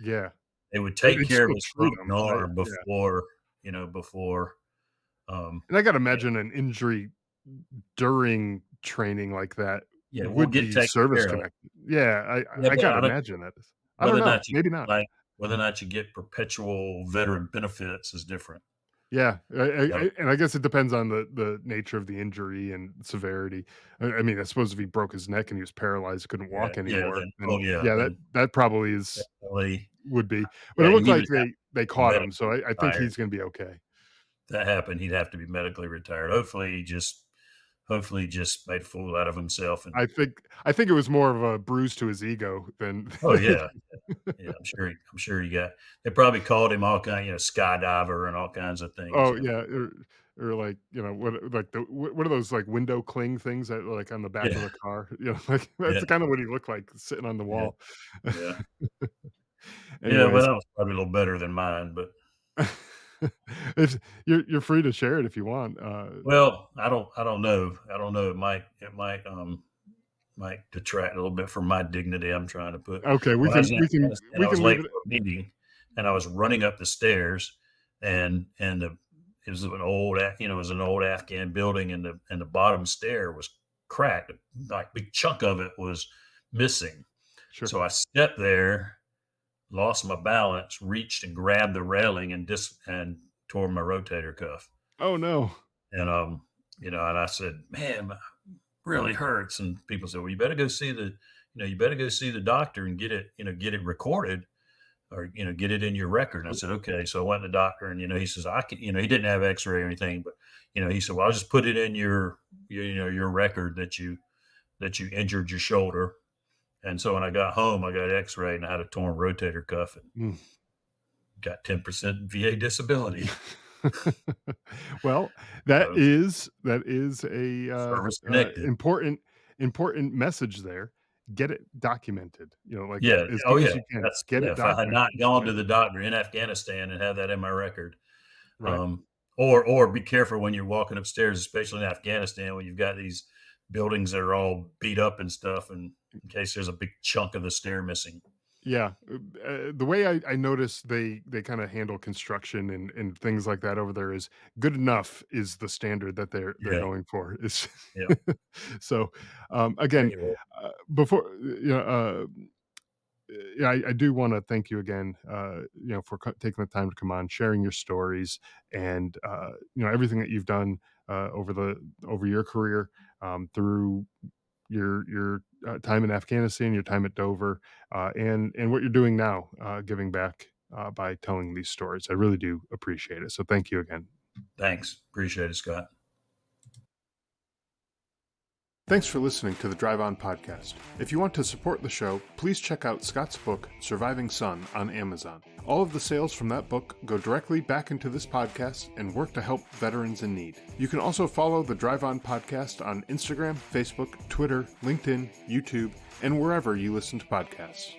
Yeah. They would They take they'd care of still his treat broken them. arm Yeah. before, before. And I gotta Yeah, imagine an injury during training like that yeah, we'll would get be taken service care of. connected. Yeah, Yeah, I but gotta I don't imagine that is. I don't whether or know, not you maybe get not. like whether or not you get perpetual veteran benefits is different. Yeah, So, and I guess it depends on the nature of the injury and severity. I mean, I suppose if he broke his neck and he was paralyzed, couldn't yeah, walk yeah, anymore, then then yeah, that then that probably is definitely, would be. But it yeah, looked he like would have they to be caught him, medically so I think retired. he's gonna be okay. If that happened, he'd have to be medically retired. Hopefully he just made a fool out of himself and I think it was more of a bruise to his ego than oh yeah. Yeah, I'm sure he got they probably called him all kind, skydiver and all kinds of things, Oh, yeah, or like, what like the what are those, like, window cling things that are, like, on the back of Yeah, the car? Like, yeah, that's kinda what he looked like sitting on the yeah, wall. yeah. Yeah, well, Anyways, that was probably a little better than mine, but it's you're free to share it if you want, well, I don't know, might detract a little bit from my dignity I'm trying to put. okay, When I was in Afghanistan, we I was can late leave it. for a meeting, and I was running up the stairs, and it was it was an old Afghan building, and the bottom stair was cracked, like, big chunk of it was missing. Sure. So I stepped there, lost my balance, reached and grabbed the railing and tore my rotator cuff. Oh, no. And and I said, "Man, really hurts." And people said, "Well, you better go see the doctor and get it recorded or, get it in your record." And I said, "Okay." So I went to the doctor and, he says, "I can," he didn't have x-ray or anything, but, he said, "Well, I'll just put it in your record that you injured your shoulder." And so when I got home, I got x-ray and I had a torn rotator cuff and Mm. got 10% VA disability. Well, So that is a, service connected. important message there. Get it documented, like, Yeah. as Oh, soon as yeah. you can. That's Get yeah. it If I had documented. not gone Yeah, to the doctor in Afghanistan and had that in my record, right. um, or be careful when you're walking upstairs, especially in Afghanistan, when you've got these buildings that are all beat up and stuff, and in case there's a big chunk of the stair missing. Yeah, the way I notice they kinda handle construction and things like that over there is good enough is the standard that they're Yeah. going for. Is Yeah. so, again, Anyway, before yeah, I do wanna thank you again, for taking the time to come on, sharing your stories, and, everything that you've done, over your career, through your time in Afghanistan, your time at Dover, and what you're doing now, giving back, by telling these stories. I really do appreciate it. So thank you again. thanks. Appreciate it, Scott. Thanks for listening to the Drive On podcast. If you want to support the show, please check out Scott's book, Surviving Son, on Amazon. All of the sales from that book go directly back into this podcast and work to help veterans in need. You can also follow the Drive On podcast on Instagram, Facebook, Twitter, LinkedIn, YouTube, and wherever you listen to podcasts.